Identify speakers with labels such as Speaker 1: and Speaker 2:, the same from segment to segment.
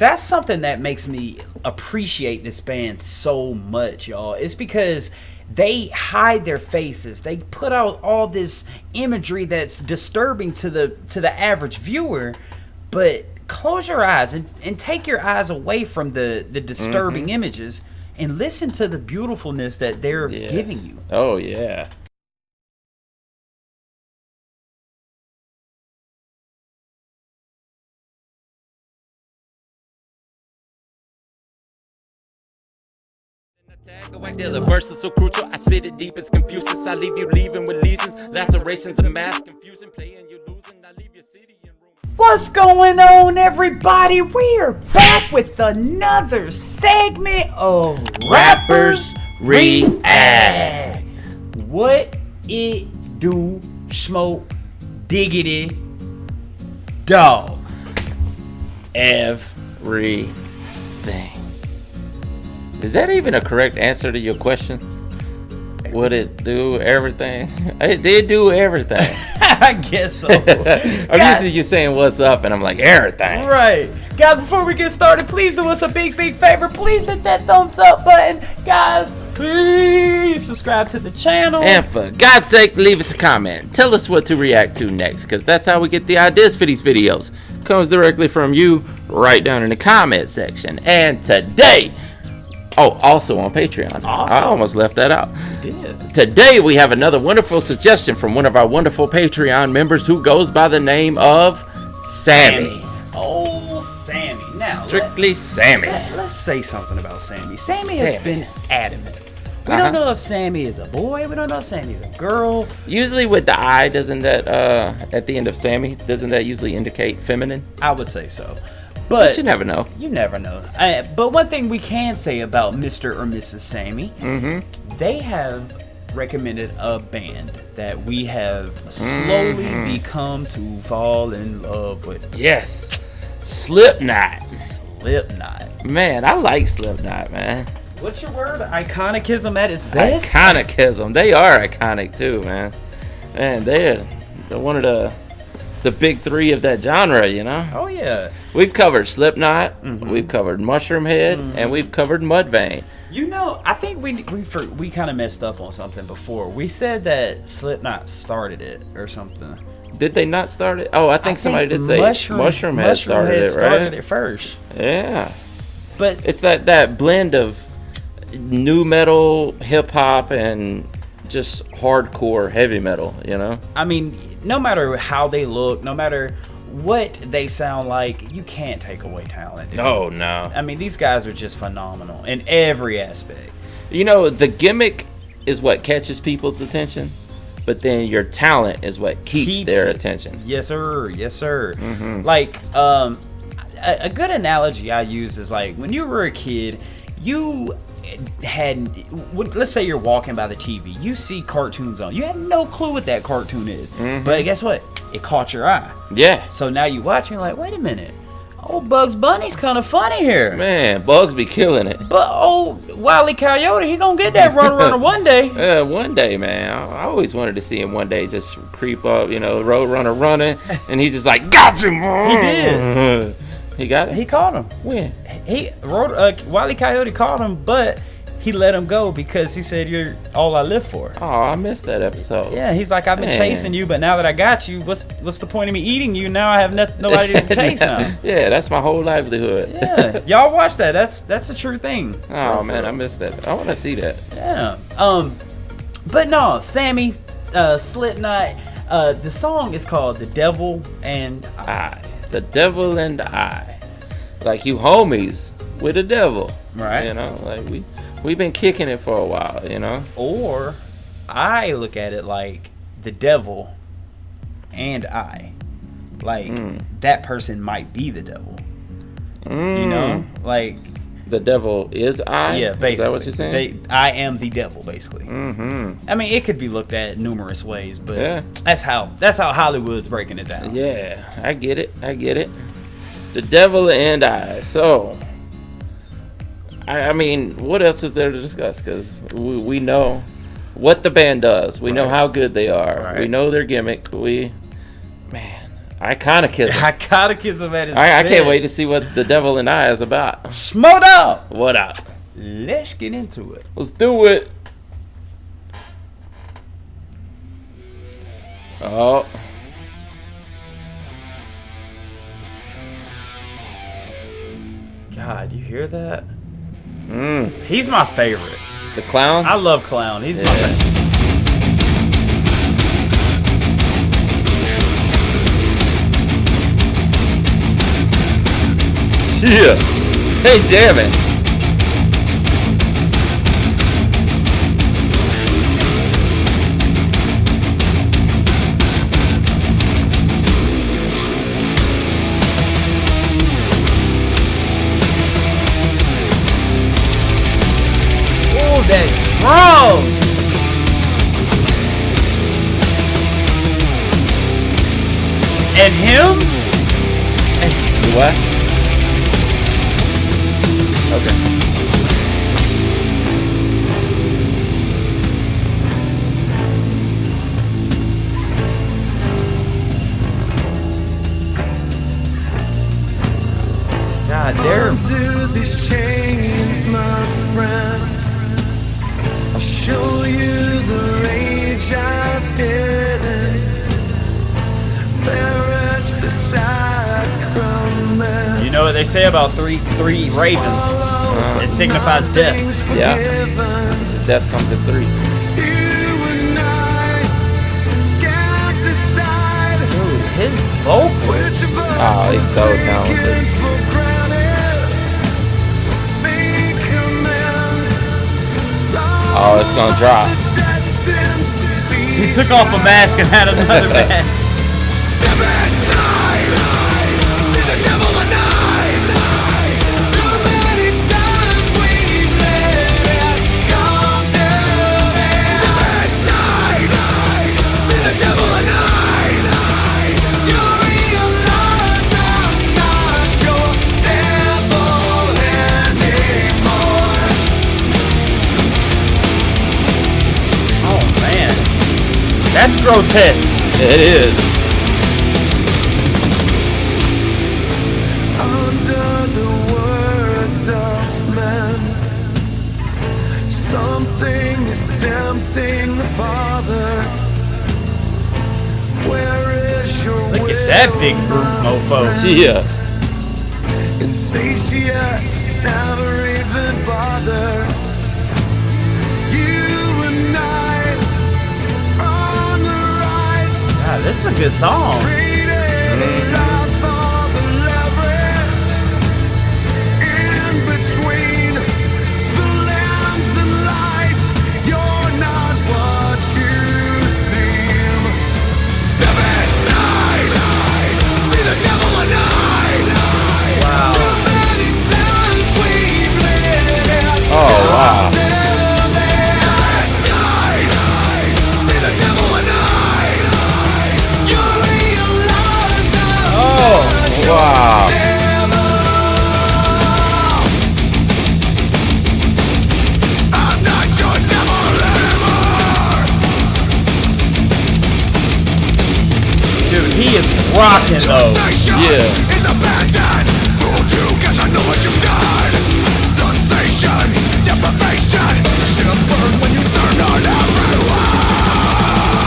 Speaker 1: That's something that makes me appreciate this band so much, y'all. It's because they hide their faces. They put out all this imagery that's disturbing to the average viewer, but close your eyes and take your eyes away from the disturbing images and listen to the beautifulness that they're giving you.
Speaker 2: Oh yeah.
Speaker 3: The verse is so crucial, I spit it deep, it's confusing. I leave you leaving with lesions, lacerations and mass confusion. Playing, you losing, I leave your city in ruin.
Speaker 1: What's going on, everybody? We're back with another segment of Rappers React. What it do, smoke, diggity, dog.
Speaker 2: Everything. Is that even a correct answer to your question? Would it do everything? It did do everything.
Speaker 1: I guess so.
Speaker 2: I'm used to you saying what's up, and I'm like, everything.
Speaker 1: Right. Guys, before we get started, please do us a big favor. Please hit that thumbs up button. Guys, please subscribe to the channel.
Speaker 2: And for God's sake, leave us a comment. Tell us what to react to next, because that's how we get the ideas for these videos. Comes directly from you right down in the comment section. And today... Oh, also on Patreon. Awesome. I almost left that out.
Speaker 1: You did.
Speaker 2: Today we have another wonderful suggestion from one of our wonderful Patreon members who goes by the name of Sammy.
Speaker 1: Oh, Sammy. Now,
Speaker 2: Strictly Sammy.
Speaker 1: Let's say something about Sammy. Sammy has been adamant. We don't know if Sammy is a boy. We don't know if Sammy's a girl.
Speaker 2: Usually with the I, doesn't that, at the end of Sammy, doesn't that usually indicate feminine?
Speaker 1: I would say so. But
Speaker 2: you never know.
Speaker 1: You never know. But one thing we can say about Mr. or Mrs. Sammy, they have recommended a band that we have slowly become to fall in love with.
Speaker 2: Yes. Slipknot.
Speaker 1: Slipknot.
Speaker 2: Man, I like Slipknot, man.
Speaker 1: What's your word? Iconicism at its best?
Speaker 2: Iconicism. They are iconic too, man. Man, they're one of the big three of that genre, you know?
Speaker 1: Oh, yeah.
Speaker 2: We've covered Slipknot, we've covered Mushroom Head, and we've covered Mudvayne.
Speaker 1: You know, I think we kind of messed up on something before. We said that Slipknot started it or something.
Speaker 2: Did they not start it? Oh, I think somebody did say Mushroom Head started it, right?
Speaker 1: Started it first.
Speaker 2: Yeah.
Speaker 1: But
Speaker 2: it's that blend of new metal, hip hop, and just hardcore heavy metal, you know?
Speaker 1: I mean, no matter how they look, no matter what they sound like, you can't take away talent.
Speaker 2: No.
Speaker 1: I mean, these guys are just phenomenal in every aspect.
Speaker 2: You know, the gimmick is what catches people's attention, but then your talent is what keeps their attention. Yes, sir.
Speaker 1: Yes, sir. Like, a good analogy I use is like when you were a kid, you let's say you're walking by the TV, you see cartoons on, you have no clue what that cartoon is, but guess what, it caught your eye.
Speaker 2: Yeah.
Speaker 1: So now you watch and you're like, wait a minute, old Bugs Bunny's kind of funny here.
Speaker 2: Man, Bugs be killing it.
Speaker 1: But old Wile E. Coyote, he gonna get that runner one day.
Speaker 2: Yeah, one day, man. I always wanted to see him one day just creep up, you know, road runner running, and he's just like, got you.
Speaker 1: He did.
Speaker 2: He got it?
Speaker 1: He caught him.
Speaker 2: When?
Speaker 1: Wile E. Coyote caught him, but he let him go because he said, you're all I live for.
Speaker 2: Oh, I missed that episode.
Speaker 1: Yeah, he's like, I've been chasing you, but now that I got you, what's the point of me eating you? Now I have nobody to chase now.
Speaker 2: Yeah, that's my whole livelihood.
Speaker 1: Yeah, y'all watch that. That's a true thing.
Speaker 2: Oh, man, I missed that. I want to see that.
Speaker 1: Yeah. But no, Sammy, Slipknot, the song is called The Devil and I.
Speaker 2: The Devil and I. Like you homies with the devil.
Speaker 1: Right.
Speaker 2: You know, like we've been kicking it for a while, you know?
Speaker 1: Or I look at it like the devil and I. Like that person might be the devil. You know? Like
Speaker 2: the devil is I?
Speaker 1: Yeah, basically.
Speaker 2: Is that what you're saying?
Speaker 1: I am the devil, basically. I mean, it could be looked at numerous ways, but that's how Hollywood's breaking it down.
Speaker 2: Yeah, I get it. The devil and I. So, I mean, what else is there to discuss? Because we know what the band does. We know how good they are. We know their gimmick. I kind of kiss him.
Speaker 1: I gotta kiss him at his
Speaker 2: I can't wait to
Speaker 1: best.
Speaker 2: see what The Devil and I is about.
Speaker 1: Smoke up.
Speaker 2: What up?
Speaker 1: Let's get into it.
Speaker 2: Let's do it. Oh.
Speaker 1: God, you hear that?
Speaker 2: Mm.
Speaker 1: He's my favorite.
Speaker 2: The clown?
Speaker 1: I love Clown. He's my
Speaker 2: Yeah.
Speaker 1: favorite.
Speaker 2: Yeah. Hey, jam it.
Speaker 1: Oh, that drum! And him?
Speaker 2: What? Okay.
Speaker 1: God, they're
Speaker 4: To these chains, my friend, I'll show you the rage I've hidden. Perish the sacrament.
Speaker 1: You know what they say about three ravens? It signifies death.
Speaker 2: Yeah. Death comes at 3.
Speaker 1: Dude, his vocals.
Speaker 2: Oh, he's so talented. Oh, it's gonna drop.
Speaker 1: He took off a mask and had another mask. Oh man, that's grotesque.
Speaker 2: It is.
Speaker 4: Under the words of men, something is tempting the Father. Where is your
Speaker 1: Look at that big brute mofo.
Speaker 2: Yeah.
Speaker 4: Insatiates never even bother. You and I on the right.
Speaker 1: God, this is a good song.
Speaker 4: Traded life for the leverage. In between the lamps and lights, you're not what you seem. Step inside, see the devil and
Speaker 1: Wow.
Speaker 4: Too many times we've lived.
Speaker 2: Oh, wow.
Speaker 1: Oh,
Speaker 2: Wow.
Speaker 1: dude, he is rocking though.
Speaker 2: Yeah.
Speaker 4: It's abandoned. Fooled you 'cause I know what you've done. Sensation, deprivation. Should've burned when you turned on everyone.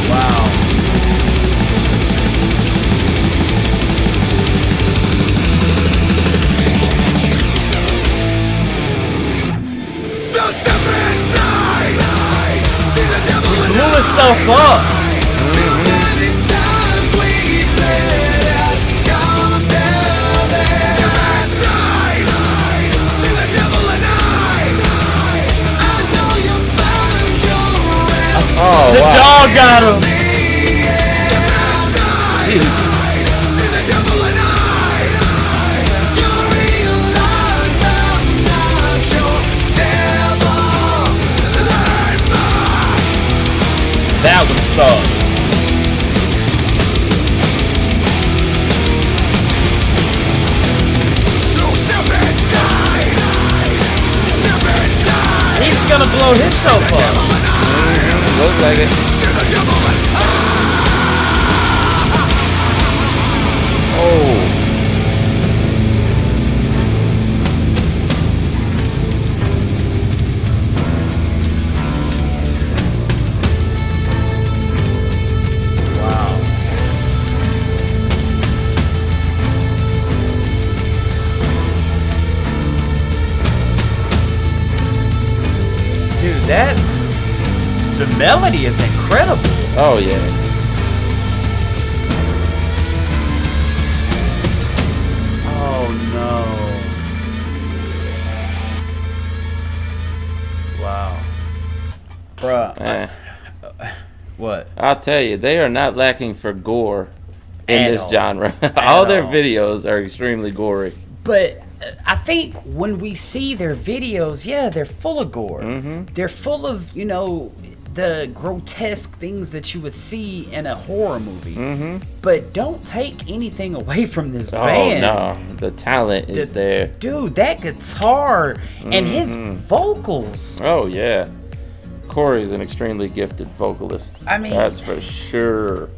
Speaker 1: Wow.
Speaker 4: So step inside. See the devil in
Speaker 1: Blew himself up.
Speaker 4: Too many times we've lived. Come tell them. Step inside. See the devil in I know you found your way.
Speaker 2: Oh,
Speaker 1: The
Speaker 2: wow.
Speaker 1: dog got him.
Speaker 2: Jeez.
Speaker 4: See the devil in you realize I'm not your devil.
Speaker 1: That one sucked.
Speaker 4: So step
Speaker 1: gonna blow himself up.
Speaker 2: Looks like it. Oh.
Speaker 1: Wow. Dude, the melody is incredible.
Speaker 2: Oh yeah.
Speaker 1: Oh no. Wow. Bruh.
Speaker 2: Eh.
Speaker 1: What?
Speaker 2: I'll tell you, they are not lacking for gore in
Speaker 1: At
Speaker 2: this
Speaker 1: all.
Speaker 2: genre.
Speaker 1: At
Speaker 2: All their
Speaker 1: all.
Speaker 2: videos are extremely gory.
Speaker 1: But I think when we see their videos, yeah, they're full of gore.
Speaker 2: Mm-hmm.
Speaker 1: They're full of, the grotesque things that you would see in a horror movie.
Speaker 2: Mm-hmm.
Speaker 1: But don't take anything away from this
Speaker 2: Oh
Speaker 1: band.
Speaker 2: no, the talent is there.
Speaker 1: Dude, that guitar and his
Speaker 2: Mm-hmm.
Speaker 1: vocals.
Speaker 2: Oh yeah, Corey's an extremely gifted vocalist.
Speaker 1: I mean-
Speaker 2: that's for sure.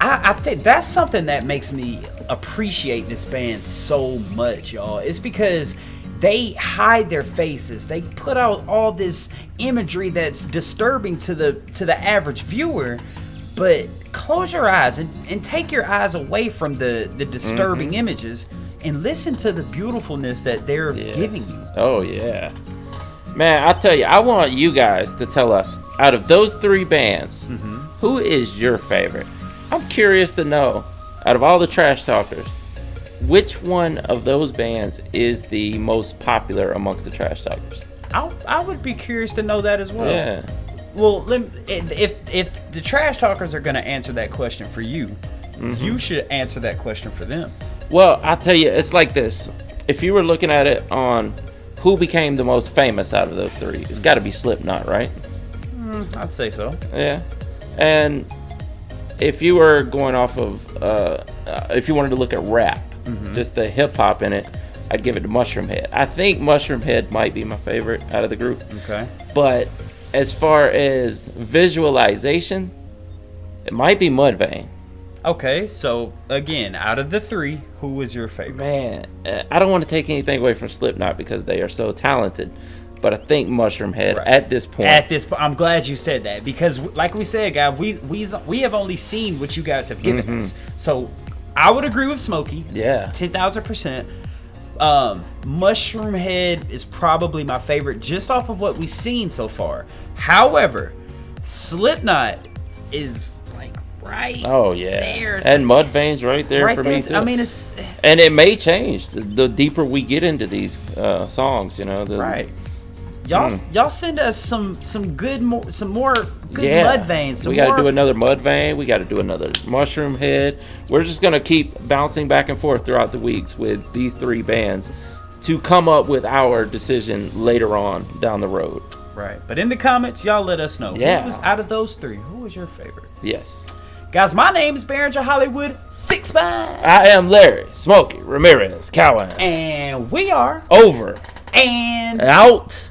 Speaker 1: I think that's something that makes me appreciate this band so much, y'all. It's because they hide their faces. They put out all this imagery that's disturbing to the average viewer. But close your eyes and take your eyes away from the disturbing images and listen to the beautifulness that they're giving you.
Speaker 2: Oh yeah, man. I'll tell you, I want you guys to tell us, out of those three bands, who is your favorite? I'm curious to know, out of all the Trash Talkers, which one of those bands is the most popular amongst the Trash Talkers?
Speaker 1: I would be curious to know that as well.
Speaker 2: Yeah.
Speaker 1: Well, if the Trash Talkers are going to answer that question for you, you should answer that question for them.
Speaker 2: Well, I'll tell you, it's like this. If you were looking at it on who became the most famous out of those three, it's got to be Slipknot, right?
Speaker 1: I'd say so.
Speaker 2: Yeah. And if you were going off of, if you wanted to look at rap, just the hip hop in it, I'd give it to Mushroom Head. I think Mushroom Head might be my favorite out of the group.
Speaker 1: Okay.
Speaker 2: But as far as visualization, it might be Mudvayne.
Speaker 1: Okay, so again, out of the three, who was your favorite?
Speaker 2: Man, I don't want to take anything away from Slipknot because they are so talented. But I think Mushroom Head
Speaker 1: Right.
Speaker 2: at this point.
Speaker 1: I'm glad you said that because, like we said, guys, we have only seen what you guys have given us. So I would agree with Smokey.
Speaker 2: Yeah.
Speaker 1: 10,000%. Mushroom Head is probably my favorite just off of what we've seen so far. However, Slipknot is like right.
Speaker 2: Oh yeah,
Speaker 1: there.
Speaker 2: and Mudvayne's right there
Speaker 1: right
Speaker 2: for
Speaker 1: there.
Speaker 2: me too.
Speaker 1: I mean, it's
Speaker 2: and it may change the deeper we get into these songs. You know,
Speaker 1: right. Y'all send us some more good Mudvayne.
Speaker 2: We got to do another Mudvayne. We got to do another Mushroom Head. We're just gonna keep bouncing back and forth throughout the weeks with these three bands to come up with our decision later on down the road.
Speaker 1: Right. But in the comments, y'all let us know.
Speaker 2: Yeah.
Speaker 1: Who was, out of those three, who was your favorite?
Speaker 2: Yes.
Speaker 1: Guys, my name is Behringer Hollywood 65.
Speaker 2: I am Larry Smokey Ramirez Cowan.
Speaker 1: And we are
Speaker 2: Over
Speaker 1: and
Speaker 2: out.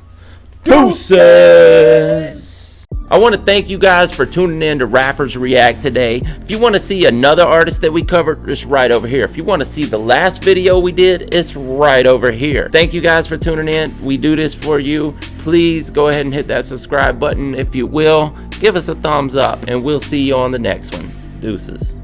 Speaker 2: Deuces. I want to thank you guys for tuning in to Rappers React today. If you want to see another artist that we covered, it's right over here. If you want to see the last video we did, it's right over here. Thank you guys for tuning in. We do this for you. Please go ahead and hit that subscribe button if you will. Give us a thumbs up, and we'll see you on the next one. Deuces.